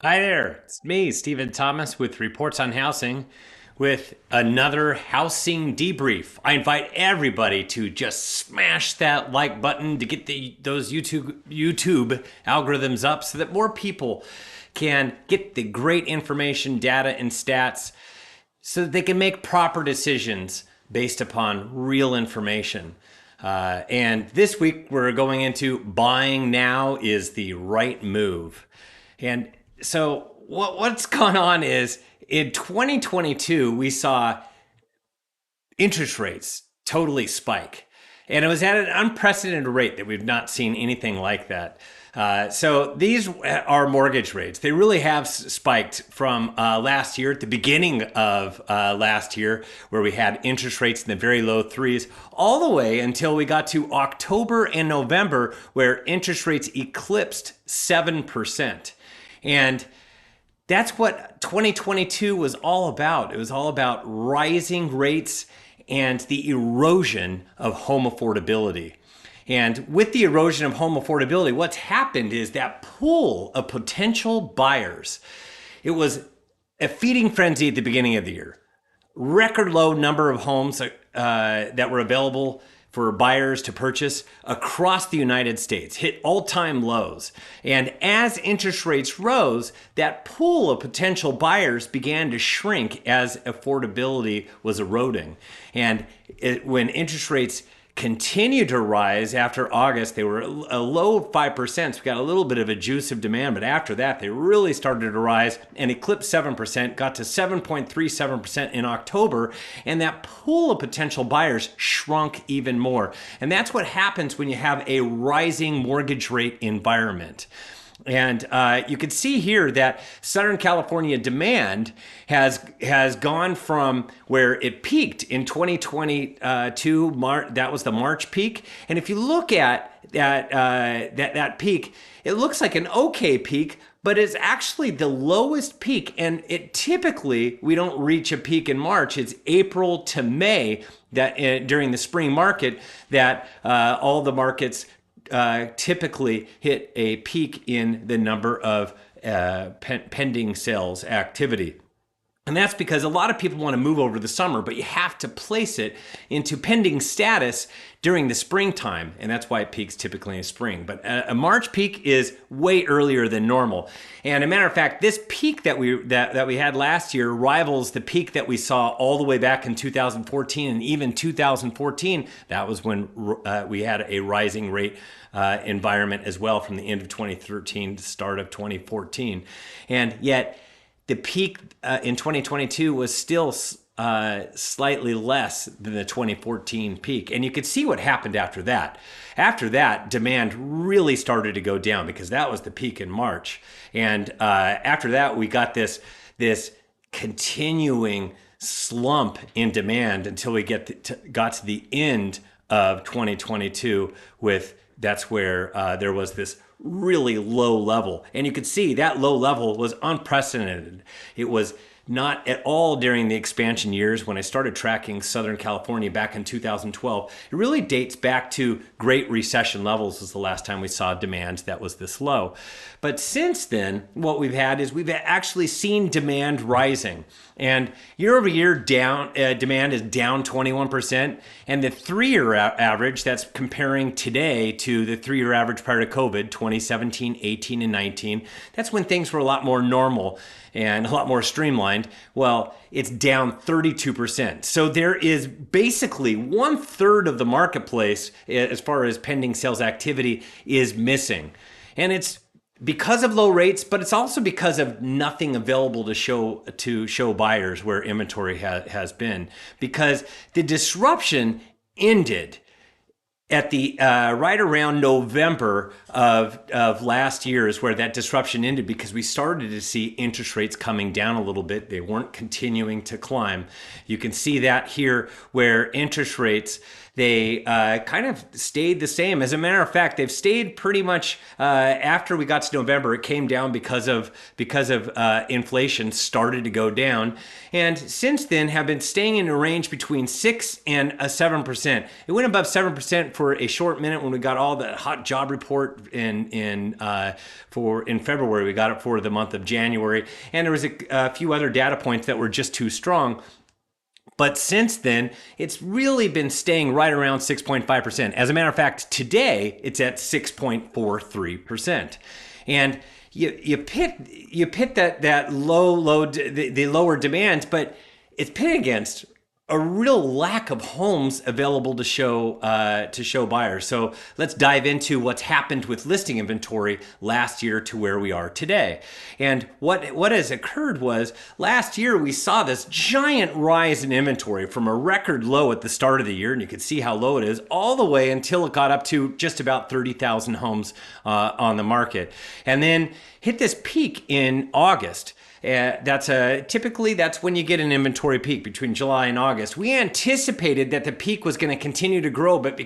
Hi there, it's me, Stephen Thomas, with Reports on Housing, with another housing debrief. I invite everybody to just smash that like button to get those YouTube algorithms up so that more people can get the great information, data, and stats so that they can make proper decisions based upon real information. And this week we're going into buying now is the right move. And so what's gone on is in 2022 we saw interest rates totally spike. And it was at an unprecedented rate that we've not seen anything like that. So these are mortgage rates. They really have spiked from last year, at the beginning of last year, where we had interest rates in the very low threes, all the way until we got to October and November, where interest rates eclipsed 7%. And that's what 2022 was all about. It was all about rising rates and the erosion of home affordability. And with the erosion of home affordability, what's happened is that pool of potential buyers, it was a feeding frenzy at the beginning of the year. Record low number of homes that were available for buyers to purchase across the United States, hit all-time lows. And as interest rates rose, that pool of potential buyers began to shrink as affordability was eroding. And when interest rates continued to rise after August, they were a low 5%. So we got a little bit of a juice of demand, but after that, they really started to rise and eclipsed 7%, got to 7.37% in October, and that pool of potential buyers shrunk even more. And that's what happens when you have a rising mortgage rate environment. And you can see here that Southern California demand has gone from where it peaked in 2022. That was the March peak. And if you look at that peak, it looks like an okay peak, but it's actually the lowest peak. And it typically, we don't reach a peak in March. It's April to May that during the spring market that all the markets typically hit a peak in the number of pending sales activity. And that's because a lot of people want to move over the summer, but you have to place it into pending status during the springtime. And that's why it peaks typically in spring. But a March peak is way earlier than normal. And a matter of fact, this peak that we had last year rivals the peak that we saw all the way back in 2014. And even 2014, that was when we had a rising rate environment as well, from the end of 2013 to the start of 2014. And yet the peak in 2022 was still slightly less than the 2014 peak. And you could see what happened after that. After that, demand really started to go down because that was the peak in March. And after that, we got this continuing slump in demand until we got to the end of 2022 with that's where there was this really low level. And you could see that low level was unprecedented. It was not at all during the expansion years when I started tracking Southern California back in 2012. It really dates back to Great Recession levels was the last time we saw demand that was this low. But since then, what we've had is we've actually seen demand rising. And year over year, demand is down 21%. And the 3-year average, that's comparing today to the 3-year average prior to COVID, 2017, 18, and 19, that's when things were a lot more normal and a lot more streamlined. Well, it's down 32%. So there is basically 1/3 of the marketplace as far as pending sales activity is missing. And it's because of low rates, but it's also because of nothing available to show buyers where inventory has been. Because the disruption ended at the right around November of last year is where that disruption ended, because we started to see interest rates coming down a little bit. They weren't continuing to climb. You can see that here where interest rates, they kind of stayed the same. As a matter of fact, they've stayed pretty much after we got to November. It came down because of inflation started to go down, and since then have been staying in a range between 6 and 7%. It went above 7% for a short minute when we got all the hot job report in February. We got it for the month of January, and there was a few other data points that were just too strong. But since then, it's really been staying right around 6.5%. As a matter of fact, today it's at 6.43%. And you pit that the lower demand, but it's pitted against a real lack of homes available to show buyers. So let's dive into what's happened with listing inventory last year to where we are today. And what has occurred was last year we saw this giant rise in inventory from a record low at the start of the year, and you could see how low it is, all the way until it got up to just about 30,000 homes on the market, and then hit this peak in August. Typically that's when you get an inventory peak, between July and August. We anticipated that the peak was going to continue to grow, but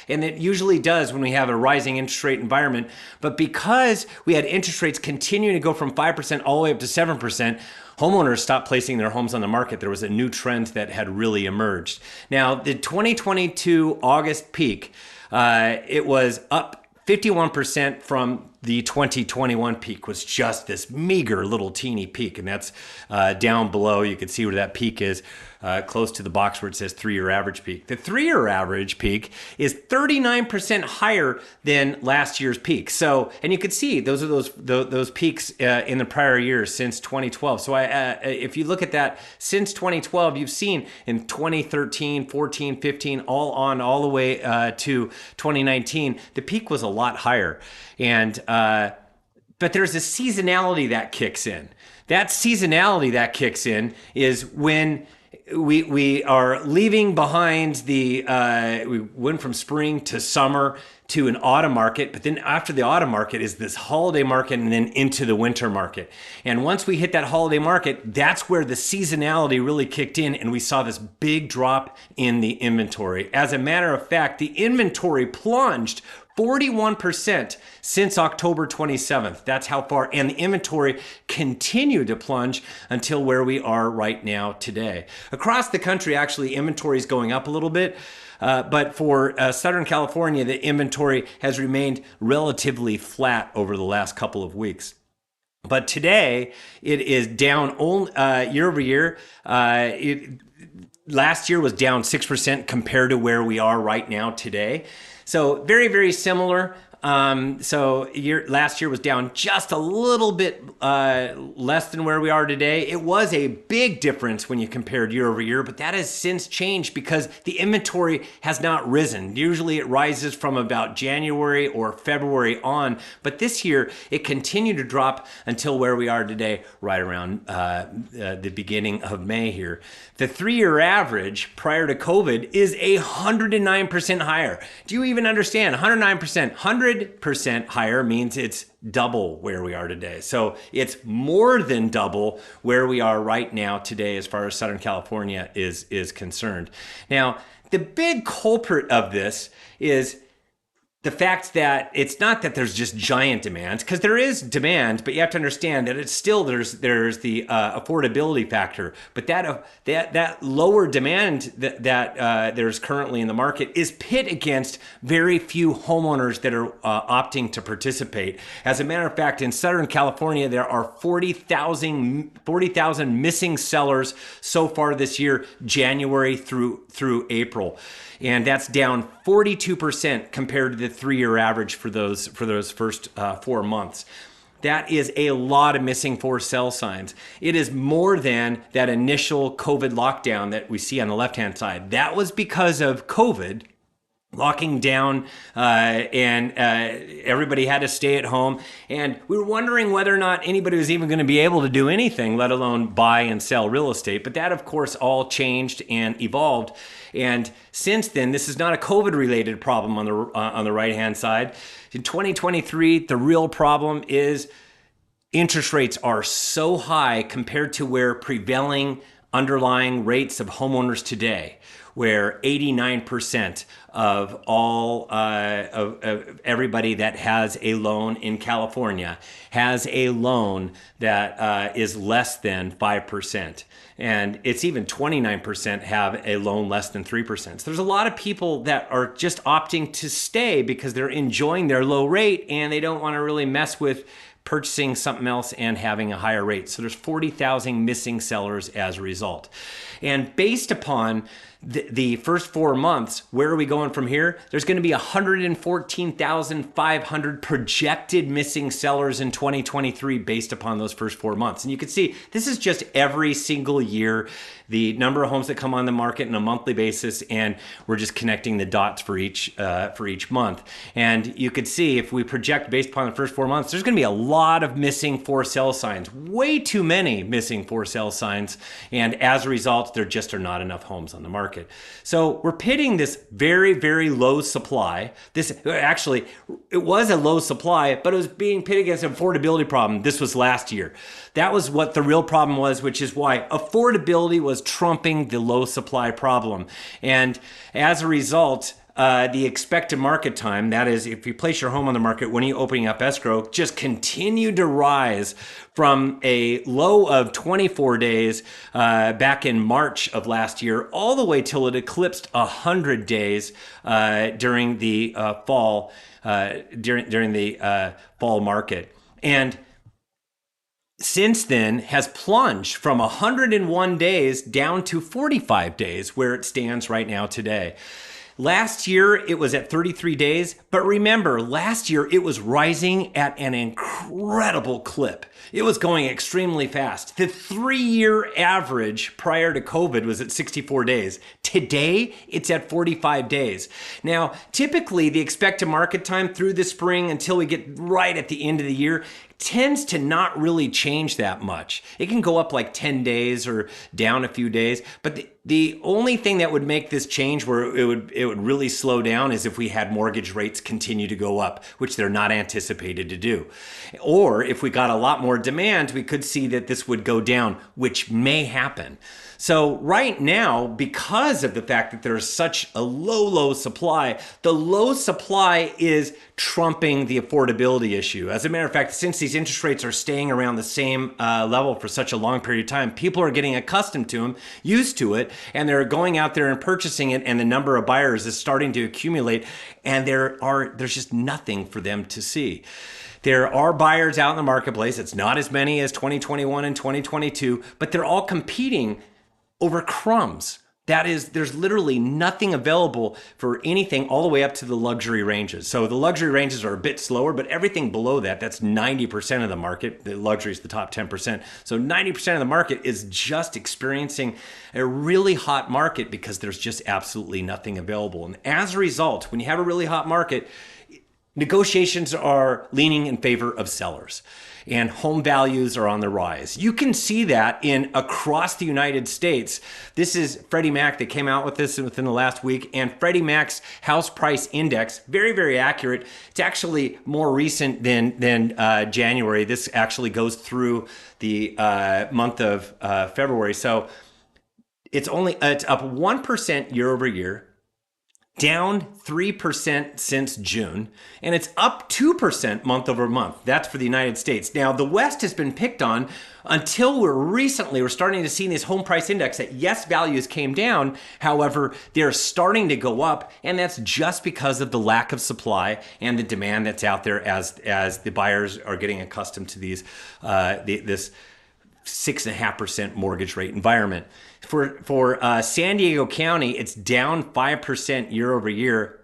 and it usually does when we have a rising interest rate environment, but because we had interest rates continuing to go from 5% all the way up to 7%, homeowners stopped placing their homes on the market. There was a new trend that had really emerged. Now, the 2022 August peak, it was up 51% from the 2021 peak, was just this meager little teeny peak. And that's down below. You can see where that peak is, close to the box where it says 3-year average peak. The 3-year average peak is 39% higher than last year's peak. So, and you can see those are those peaks in the prior years since 2012. So if you look at that since 2012, you've seen in 2013, 14, 15, all the way to 2019, the peak was a lot higher. And but there's a seasonality that kicks in. That seasonality that kicks in is when we are leaving behind we went from spring to summer to an autumn market, but then after the autumn market is this holiday market and then into the winter market. And once we hit that holiday market, that's where the seasonality really kicked in, and we saw this big drop in the inventory. As a matter of fact, the inventory plunged 41% since October 27th. That's how far. And the inventory continued to plunge until where we are right now today. Across the country, actually, inventory is going up a little bit. But for Southern California, the inventory has remained relatively flat over the last couple of weeks. But today, it is down year over year. Last year was down 6% compared to where we are right now today. So very, very similar. Last year was down just a little bit less than where we are today. It was a big difference when you compared year over year, but that has since changed because the inventory has not risen. Usually it rises from about January or February on, but this year it continued to drop until where we are today, right around the beginning of May here. The 3-year average prior to COVID is 109% higher. Do you even understand? 109%. 100% higher means it's double where we are today. So it's more than double where we are right now today as far as Southern California is concerned. Now, the big culprit of this is the fact that it's not that there's just giant demand, because there is demand, but you have to understand that it's still there's the affordability factor. But that lower demand that there's currently in the market is pit against very few homeowners that are opting to participate. As a matter of fact, in Southern California, there are 40,000 missing sellers so far this year, January through April. And that's down 42% compared to the 3-year average for those first 4 months. That is a lot of missing for sale signs. It is more than that initial COVID lockdown that we see on the left-hand side. That was because of COVID locking down and everybody had to stay at home. And we were wondering whether or not anybody was even going to be able to do anything, let alone buy and sell real estate. But that, of course, all changed and evolved. And since then, this is not a COVID-related problem on the right-hand side. In 2023, the real problem is interest rates are so high compared to where prevailing underlying rates of homeowners today, where 89% of all of everybody that has a loan in California has a loan that is less than 5%. And it's even 29% have a loan less than 3%. So there's a lot of people that are just opting to stay because they're enjoying their low rate and they don't want to really mess with purchasing something else and having a higher rate. So there's 40,000 missing sellers as a result. And based upon the first 4 months, where are we going from here? There's going to be 114,500 projected missing sellers in 2023 based upon those first 4 months. And you can see this is just every single year, the number of homes that come on the market on a monthly basis, and we're just connecting the dots for each month. And you could see if we project based upon the first 4 months, there's going to be a lot of missing for sale signs, way too many missing for sale signs. And as a result, there just are not enough homes on the market. So we're pitting this very, very low supply. This actually, it was a low supply, but it was being pitted against an affordability problem. This was last year. That was what the real problem was, which is why affordability was trumping the low supply problem. And as a result, the expected market time, that is, if you place your home on the market, when you're opening up escrow, just continued to rise from a low of 24 days back in March of last year, all the way till it eclipsed 100 days during the fall fall market. And since then has plunged from 101 days down to 45 days, where it stands right now today. Last year, it was at 33 days, but remember, last year it was rising at an incredible clip. It was going extremely fast. The 3-year average prior to COVID was at 64 days. Today, it's at 45 days. Now, typically, the expected market time through the spring until we get right at the end of the year tends to not really change that much. It can go up like 10 days or down a few days, but the only thing that would make this change where it would really slow down is if we had mortgage rates continue to go up, which they're not anticipated to do. Or if we got a lot more demand, we could see that this would go down, which may happen. So right now, because of the fact that there's such a low supply, the low supply is trumping the affordability issue. As a matter of fact, since these interest rates are staying around the same level for such a long period of time, people are getting accustomed to them, used to it, and they're going out there and purchasing it, and the number of buyers is starting to accumulate, and there's just nothing for them to see. There are buyers out in the marketplace. It's not as many as 2021 and 2022, but they're all competing over crumbs. That is, there's literally nothing available for anything all the way up to the luxury ranges. So the luxury ranges are a bit slower, but everything below that, that's 90% of the market. The luxury is the top 10%. So 90% of the market is just experiencing a really hot market because there's just absolutely nothing available. And as a result, when you have a really hot market, negotiations are leaning in favor of sellers, and home values are on the rise. You can see that across the United States. This is Freddie Mac that came out with this within the last week, and Freddie Mac's house price index, very, very accurate. It's actually more recent than January. This actually goes through the month of February. So it's up 1% year over year, down 3% since June, and it's up 2% month over month. That's for the United States. Now, the West has been picked on until we're starting to see this home price index that, yes, values came down. However, they're starting to go up, and that's just because of the lack of supply and the demand that's out there as the buyers are getting accustomed to this 6.5% mortgage rate environment. For San Diego County, it's down 5% year over year,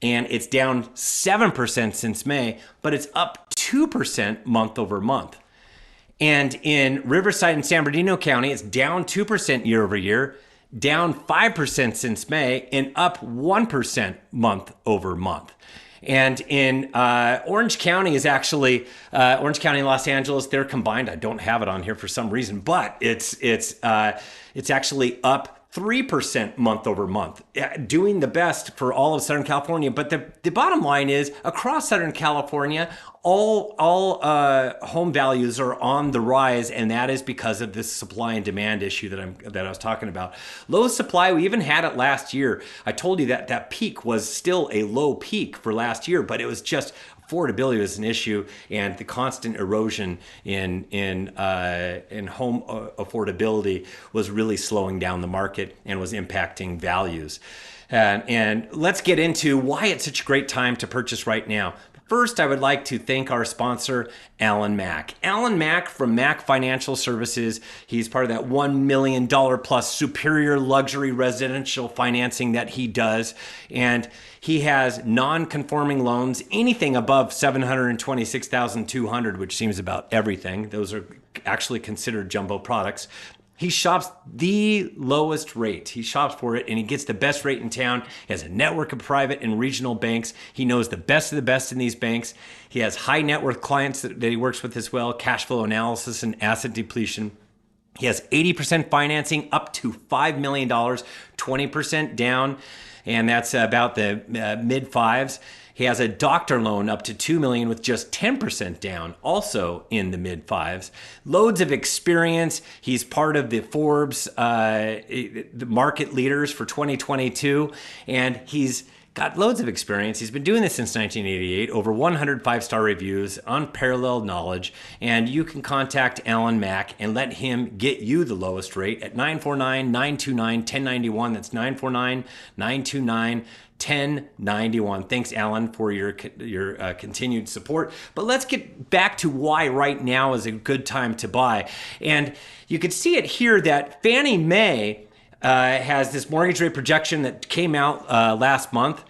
and it's down 7% since May, but it's up 2% month over month. And in Riverside and San Bernardino County, it's down 2% year over year, down 5% since May, and up 1% month over month. And in Orange County is actually Orange County and Los Angeles. They're combined. I don't have it on here for some reason, but it's actually up 3% month over month, doing the best for all of Southern California. But the bottom line is, across Southern California, all home values are on the rise, and that is because of this supply and demand issue that I was talking about. Low supply, we even had it last year. I told you that peak was still a low peak for last year, but it was just affordability was an issue, and the constant erosion in home affordability was really slowing down the market and was impacting values. And let's get into why it's such a great time to purchase right now. First, I would like to thank our sponsor, Alan Mack. Alan Mack from Mack Financial Services. He's part of that $1 million plus superior luxury residential financing that he does. And he has non-conforming loans, anything above $726,200, which seems about everything. Those are actually considered jumbo products. He shops the lowest rate. He shops for it, and he gets the best rate in town. He has a network of private and regional banks. He knows the best of the best in these banks. He has high net worth clients that he works with as well, cash flow analysis and asset depletion. He has 80% financing up to $5 million, 20% down, and that's about the mid fives. He has a doctor loan up to $2 million with just 10% down, also in the mid fives. Loads of experience. He's part of the Forbes the market leaders for 2022, and he's got loads of experience. He's been doing this since 1988, over 100 five-star reviews, unparalleled knowledge, and you can contact Alan Mack and let him get you the lowest rate at 949-929-1091. That's 949-929-1091. 1091. Thanks, Alan, for your continued support. But let's get back to why right now is a good time to buy. And you can see it here that Fannie Mae has this mortgage rate projection that came out last month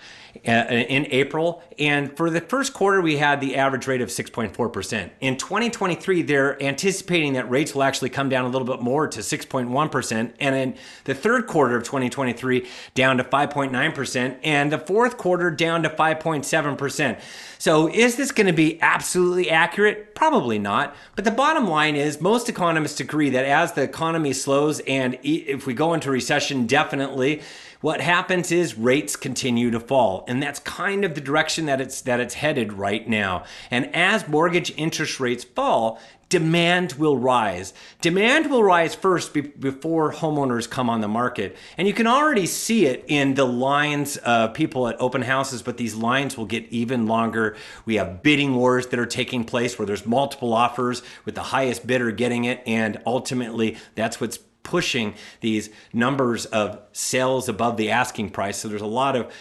in April. And for the first quarter, we had the average rate of 6.4%. In 2023, they're anticipating that rates will actually come down a little bit more to 6.1%. And in the third quarter of 2023, down to 5.9%. And the fourth quarter, down to 5.7%. So is this going to be absolutely accurate? Probably not. But the bottom line is most economists agree that as the economy slows and if we go into recession, definitely, what happens is rates continue to fall. And that's kind of the direction that it's headed right now. And as mortgage interest rates fall, demand will rise. Demand will rise first before homeowners come on the market. And you can already see it in the lines of people at open houses, but these lines will get even longer. We have bidding wars that are taking place where there's multiple offers with the highest bidder getting it. And ultimately, that's what's pushing these numbers of sales above the asking price. So there's a lot of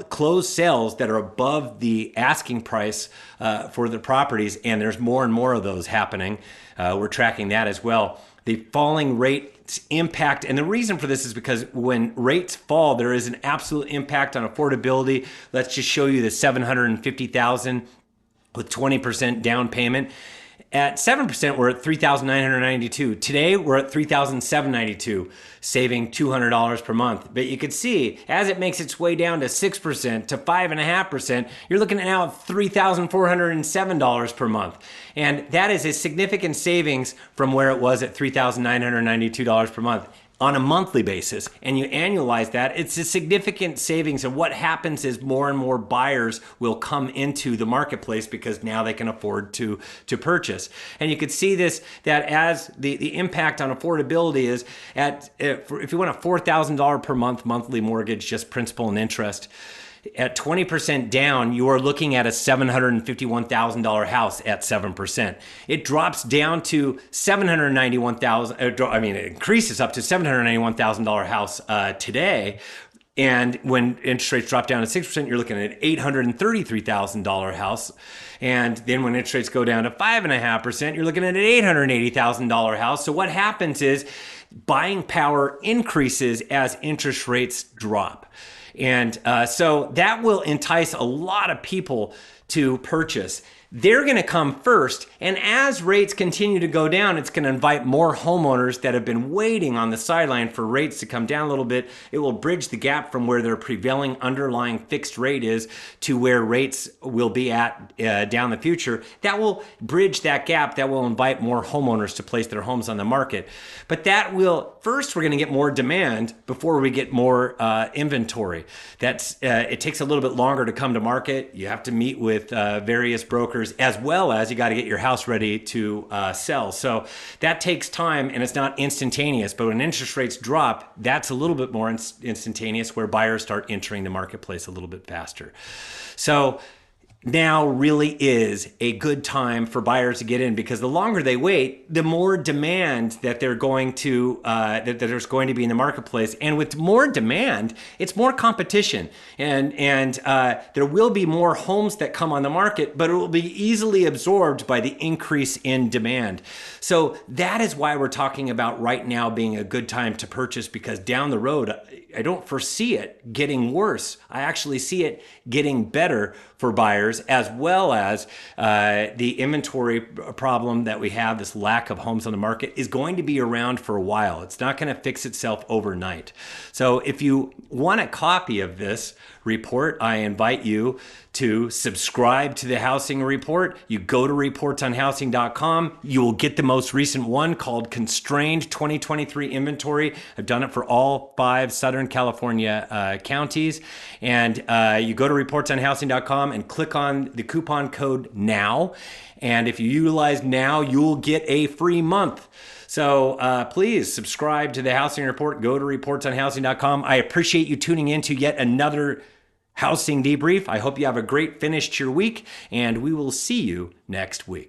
closed sales that are above the asking price for the properties, and there's more and more of those happening. We're tracking that as well. The falling rates impact, and the reason for this is because when rates fall, there is an absolute impact on affordability. Let's just show you the $750,000 with 20% down payment. At 7%, we're at $3,992. Today, we're at $3,792, saving $200 per month. But you can see, as it makes its way down to 6% to 5.5%, you're looking at now $3,407 per month. And that is a significant savings from where it was at $3,992 per month on a monthly basis. And you annualize that, it's a significant savings. And what happens is more and more buyers will come into the marketplace because now they can afford to purchase. And you can see this, that as the impact on affordability is if you want a $4,000 per month monthly mortgage, just principal and interest, at 20% down, you are looking at a $751,000 house at 7%. It drops down to $791,000. It increases up to $791,000 house today. And when interest rates drop down to 6%, you're looking at an $833,000 house. And then when interest rates go down to 5.5%, you're looking at an $880,000 house. So what happens is buying power increases as interest rates drop. And so that will entice a lot of people to purchase. they're going to come first. And as rates continue to go down, it's going to invite more homeowners that have been waiting on the sideline for rates to come down a little bit. It will bridge the gap from where their prevailing underlying fixed rate is to where rates will be at down the future. That will bridge that gap. That will invite more homeowners to place their homes on the market. But that will, first, we're going to get more demand before we get more inventory. It takes a little bit longer to come to market. You have to meet with various brokers, as well as you got to get your house ready to sell. So that takes time, and it's not instantaneous. But when interest rates drop, that's a little bit more instantaneous, where buyers start entering the marketplace a little bit faster. So now really is a good time for buyers to get in, because the longer they wait, the more demand that they're going to that there's going to be in the marketplace. And with more demand, it's more competition, and there will be more homes that come on the market, but it will be easily absorbed by the increase in demand. So that is why we're talking about right now being a good time to purchase, because down the road, I don't foresee it getting worse. I actually see it getting better for buyers, as well as the inventory problem that we have, this lack of homes on the market, is going to be around for a while. It's not going to fix itself overnight. So if you want a copy of this report, I invite you to subscribe to the Housing Report. You go to reportsonhousing.com. You will get the most recent one called Constrained 2023 Inventory. I've done it for all 5 Southern California counties. And you go to reportsonhousing.com and click on the coupon code NOW. And if you utilize NOW, you'll get a free month. So please subscribe to the Housing Report. Go to reportsonhousing.com. I appreciate you tuning in to yet another Housing Debrief. I hope you have a great finish to your week, and we will see you next week.